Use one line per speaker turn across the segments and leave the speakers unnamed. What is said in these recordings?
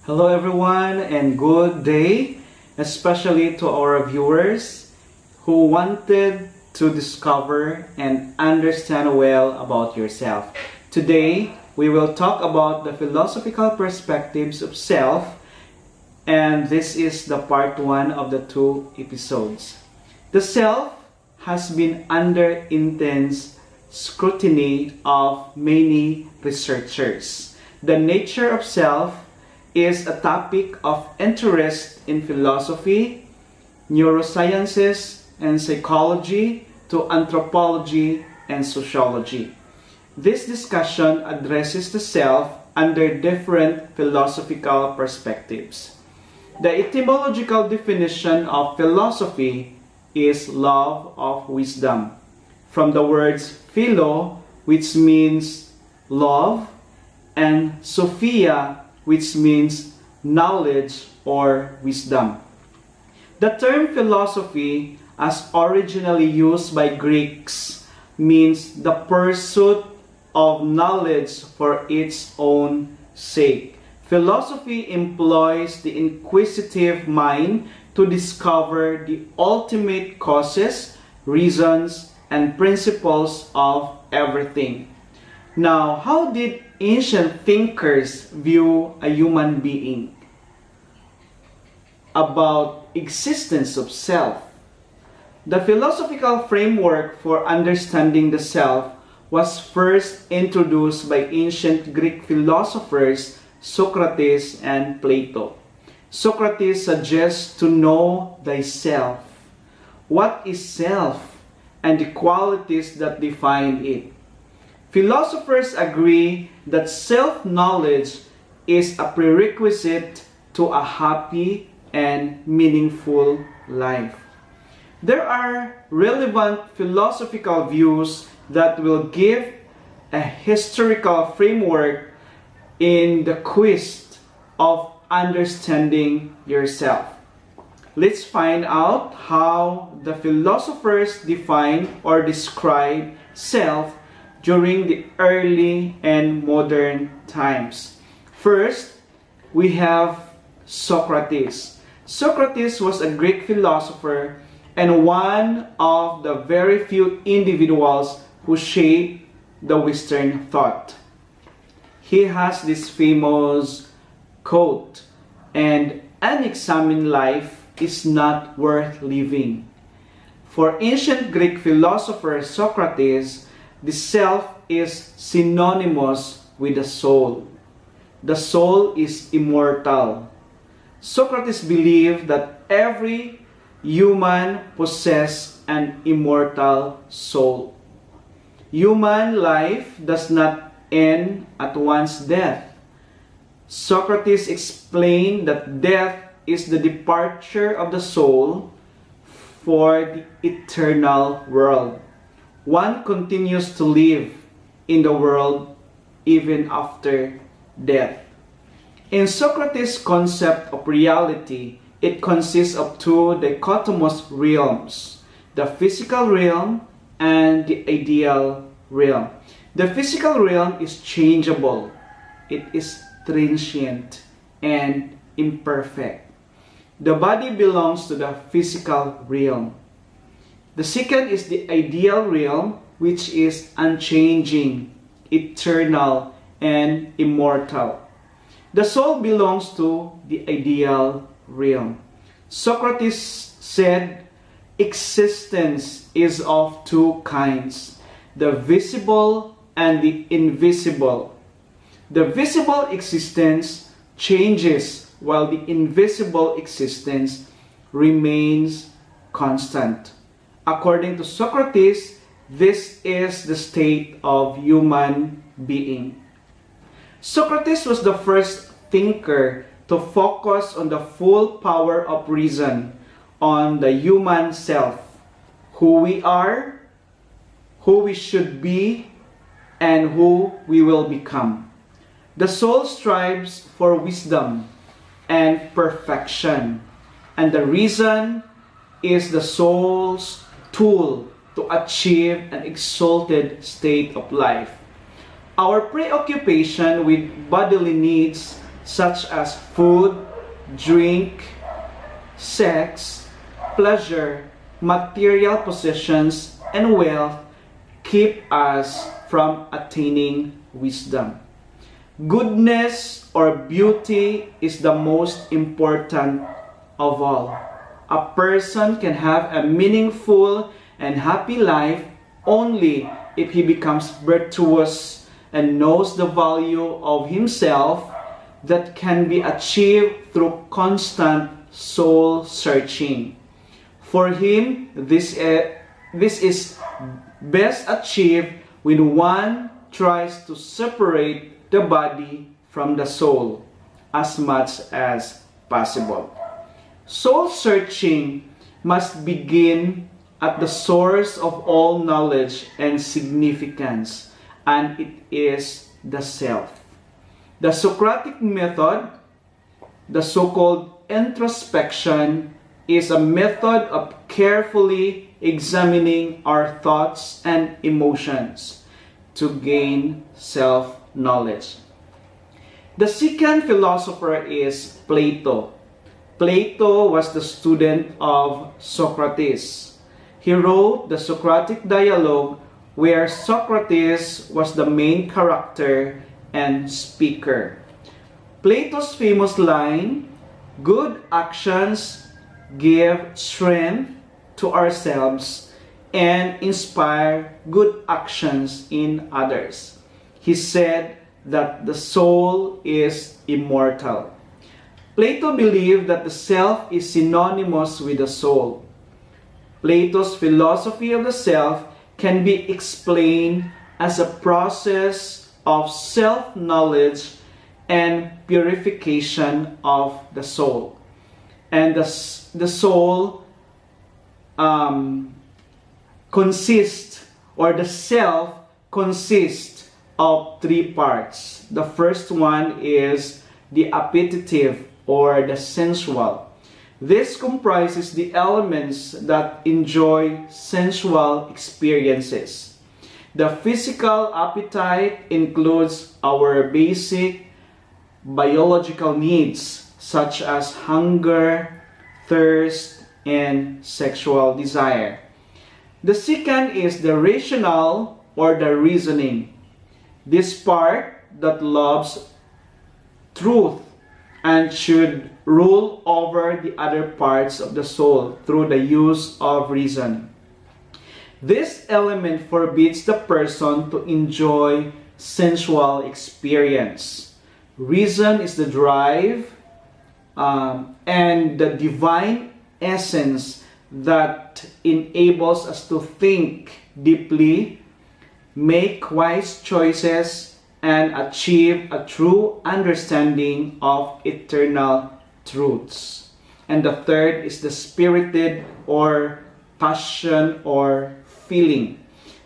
Hello everyone and good day, especially to our viewers who wanted to discover and understand well about yourself. Today, we will talk about the philosophical perspectives of self, and this is the part 1 of the 2 episodes. The self has been under intense scrutiny of many researchers. The nature of self is a topic of interest in philosophy, neurosciences, and psychology to anthropology and sociology. This discussion addresses the self under different philosophical perspectives. The etymological definition of philosophy is love of wisdom, from the words philo, which means love, and sophia, which means knowledge or wisdom. The term philosophy, as originally used by Greeks, means the pursuit of knowledge for its own sake. Philosophy employs the inquisitive mind to discover the ultimate causes, reasons, and principles of everything. Now, how did ancient thinkers view a human being? About existence of self. The philosophical framework for understanding the self was first introduced by ancient Greek philosophers Socrates and Plato. Socrates suggests to know thyself. What is self and the qualities that define it? Philosophers agree that self-knowledge is a prerequisite to a happy and meaningful life. There are relevant philosophical views that will give a historical framework in the quest of understanding yourself. Let's find out how the philosophers define or describe self during the early and modern times. First, we have Socrates. Socrates was a Greek philosopher and one of the very few individuals who shaped the Western thought. He has this famous quote, "An unexamined life is not worth living." For ancient Greek philosopher Socrates, the self is synonymous with the soul. The soul is immortal. Socrates believed that every human possesses an immortal soul. Human life does not end at one's death. Socrates explained that death is the departure of the soul for the eternal world. One continues to live in the world even after death. In Socrates' concept of reality, it consists of two dichotomous realms, the physical realm and the ideal realm. The physical realm is changeable, it is transient and imperfect. The body belongs to the physical realm. The second is the ideal realm, which is unchanging, eternal, and immortal. The soul belongs to the ideal realm. Socrates said existence is of two kinds, the visible and the invisible. The visible existence changes while the invisible existence remains constant. According to Socrates, this is the state of human being. Socrates was the first thinker to focus on the full power of reason, on the human self, who we are, who we should be, and who we will become. The soul strives for wisdom and perfection, and the reason is the soul's tool to achieve an exalted state of life. Our preoccupation with bodily needs such as food, drink, sex, pleasure, material possessions, and wealth, keep us from attaining wisdom. Goodness or beauty is the most important of all. A person can have a meaningful and happy life only if he becomes virtuous and knows the value of himself, that can be achieved through constant soul searching. For him, this is best achieved when one tries to separate the body from the soul as much as possible. Soul searching must begin at the source of all knowledge and significance, and it is the self. The Socratic method, the so-called introspection, is a method of carefully examining our thoughts and emotions to gain self-knowledge. The second philosopher is Plato. Plato was the student of Socrates. He wrote the Socratic dialogue, where Socrates was the main character and speaker. Plato's famous line, "Good actions give strength to ourselves and inspire good actions in others." He said that the soul is immortal. Plato believed that the self is synonymous with the soul. Plato's philosophy of the self can be explained as a process of self-knowledge and purification of the soul. And the soul consists, or the self consists of three parts. The first one is the appetitive, or the sensual. This comprises the elements that enjoy sensual experiences. The physical appetite includes our basic biological needs, such as hunger, thirst, and sexual desire. The second is the rational, or the reasoning. This part that loves truth and should rule over the other parts of the soul through the use of reason. This element forbids the person to enjoy sensual experience. Reason is the drive and the divine essence that enables us to think deeply, make wise choices, and achieve a true understanding of eternal truths. And the third is the spirited, or passion, or feeling.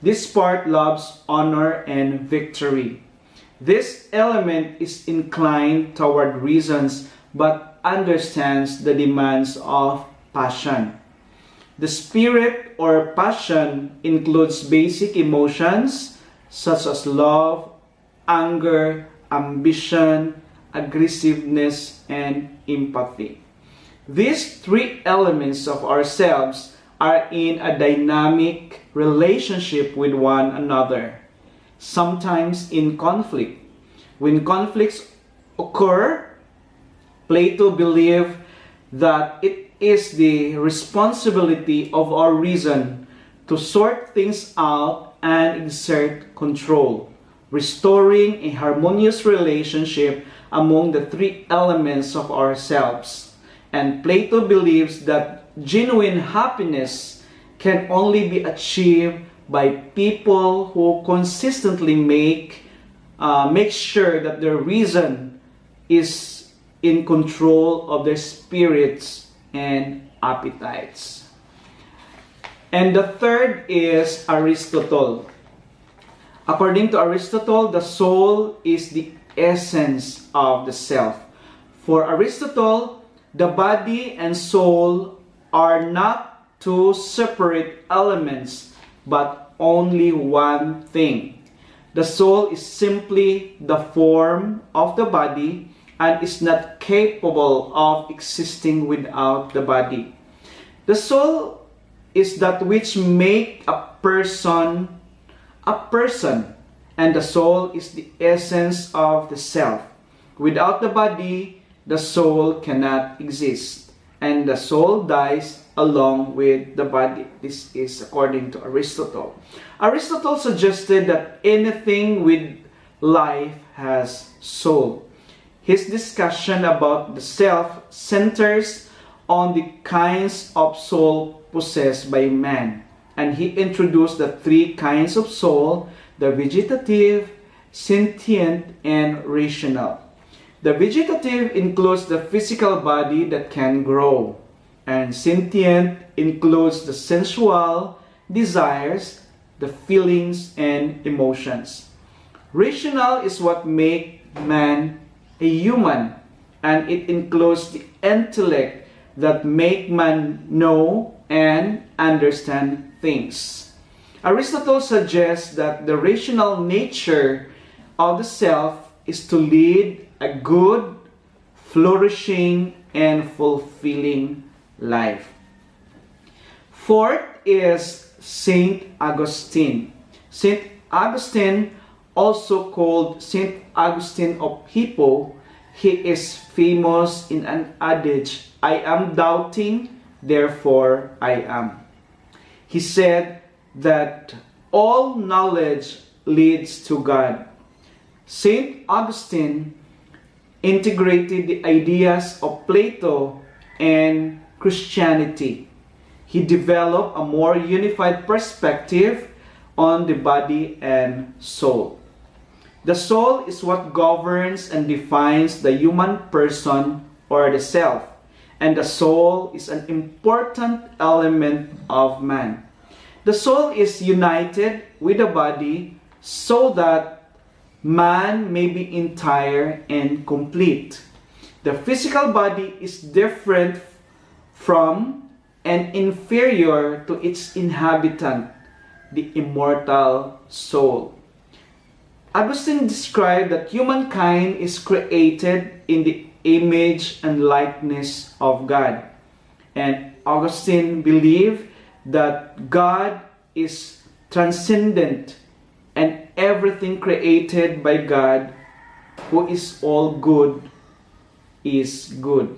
This part loves honor and victory. This element is inclined toward reasons but understands the demands of passion. The spirit, or passion, includes basic emotions such as love, anger, ambition, aggressiveness, and empathy. These three elements of ourselves are in a dynamic relationship with one another, sometimes in conflict. When conflicts occur, Plato believed that it is the responsibility of our reason to sort things out and exert control, restoring a harmonious relationship among the three elements of ourselves. And Plato believes that genuine happiness can only be achieved by people who consistently make sure that their reason is in control of their spirits and appetites. And the third is Aristotle. According to Aristotle, the soul is the essence of the self. For Aristotle, the body and soul are not two separate elements, but only one thing. The soul is simply the form of the body, and is not capable of existing without the body. The soul is that which makes a person, and the soul is the essence of the self. Without the body, the soul cannot exist, and the soul dies along with the body. This is according to Aristotle. Aristotle suggested that anything with life has soul. His discussion about the self centers on the kinds of soul possessed by man, and he introduced the three kinds of soul: the vegetative, sentient, and rational. The vegetative includes the physical body that can grow, and sentient includes the sensual desires, the feelings, and emotions. Rational is what makes man a human, and it includes the intellect that make man know and understand things. Aristotle suggests that the rational nature of the self is to lead a good, flourishing, and fulfilling life. Fourth is Saint Augustine. Saint Augustine, also called Saint Augustine of Hippo, he is famous in an adage, "I am doubting, therefore I am." He said that all knowledge leads to God. Saint Augustine integrated the ideas of Plato and Christianity. He developed a more unified perspective on the body and soul. The soul is what governs and defines the human person or the self, and the soul is an important element of man. The soul is united with the body so that man may be entire and complete. The physical body is different from and inferior to its inhabitant, the immortal soul. Augustine described that humankind is created in the image and likeness of God. And Augustine believed that God is transcendent, and everything created by God, who is all good, is good.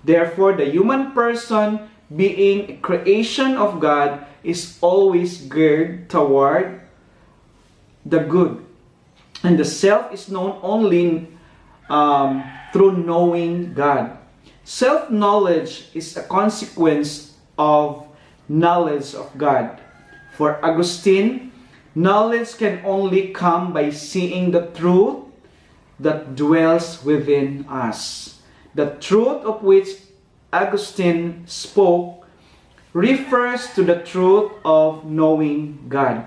Therefore, the human person, being a creation of God, is always geared toward the good. And the self is known only through knowing God. Self-knowledge is a consequence of knowledge of God. For Augustine, knowledge can only come by seeing the truth that dwells within us. The truth of which Augustine spoke refers to the truth of knowing God.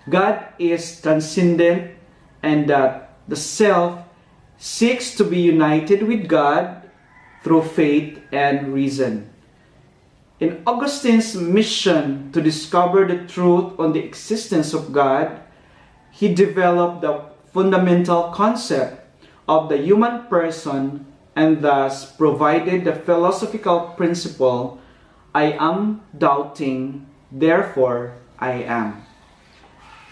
God is transcendent, and that the self seeks to be united with God through faith and reason. In Augustine's mission to discover the truth on the existence of God, he developed the fundamental concept of the human person and thus provided the philosophical principle, "I am doubting, therefore I am."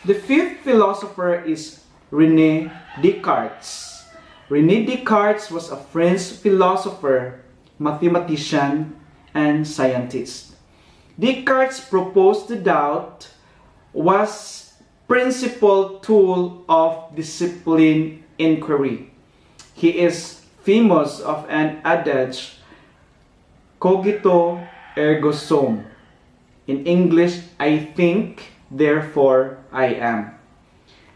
The fifth philosopher is René Descartes. René Descartes was a French philosopher, mathematician, and scientist. Descartes proposed the doubt was principal tool of disciplined inquiry. He is famous of an adage, "Cogito ergo sum." In English, "I think, therefore I am."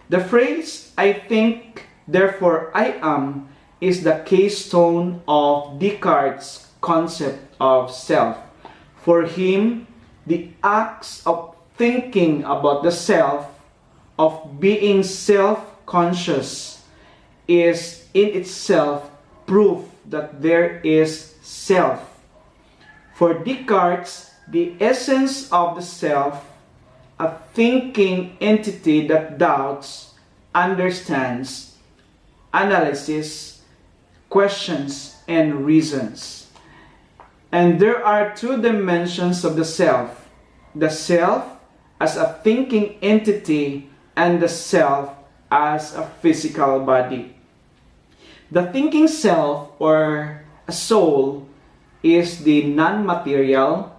The phrase, "I think, therefore I am," is the keystone of Descartes' concept of self. For him, the acts of thinking about the self, of being self-conscious, is in itself proof that there is self. For Descartes, the essence of the self, a thinking entity that doubts, understands, analyzes, questions, and reasons. And there are two dimensions of the self. The self as a thinking entity and the self as a physical body. The thinking self, or a soul, is the non-material,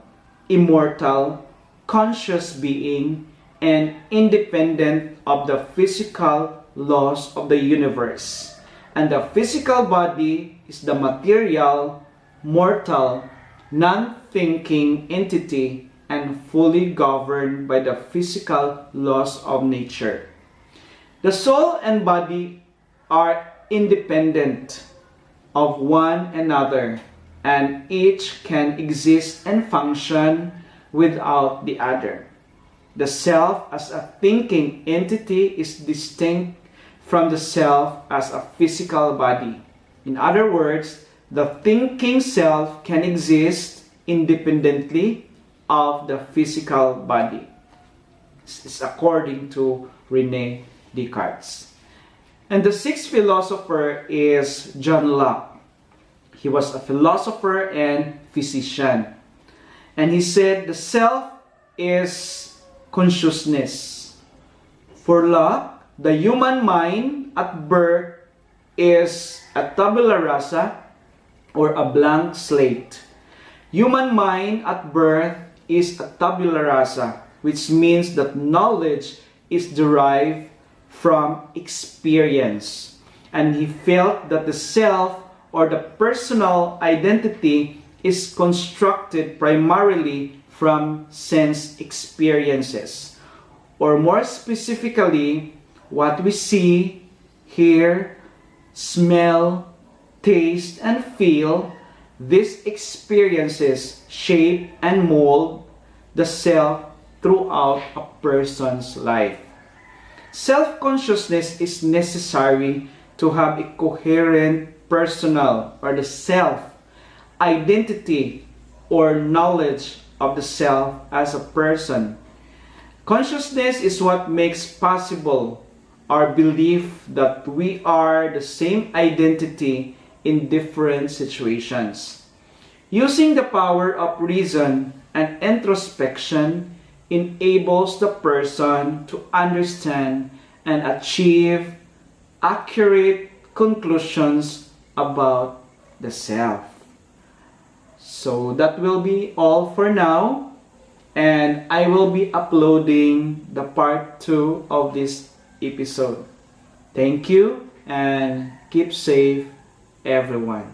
immortal, conscious being and independent of the physical laws of the universe. And the physical body is the material, mortal, non-thinking entity and fully governed by the physical laws of nature. The soul and body are independent of one another, and each can exist and function without the other. The self as a thinking entity is distinct from the self as a physical body. In other words, the thinking self can exist independently of the physical body. This is according to RENE Descartes. And the sixth philosopher is John Locke. He was a philosopher and physician. And he said the self is consciousness. For Locke, the human mind at birth is a tabula rasa, or a blank slate. Human mind at birth is a tabula rasa, which means that knowledge is derived from experience. And he felt that the self, or the personal identity, is constructed primarily from sense experiences. Or more specifically, what we see, hear, smell, taste, and feel, these experiences shape and mold the self throughout a person's life. Self-consciousness is necessary to have a coherent personal, or the self, identity or knowledge of the self as a person. Consciousness is what makes possible our belief that we are the same identity in different situations. Using the power of reason and introspection enables the person to understand and achieve accurate conclusions about the self. So that will be all for now, and I will be uploading the part 2 of this episode. Thank you and keep safe, everyone.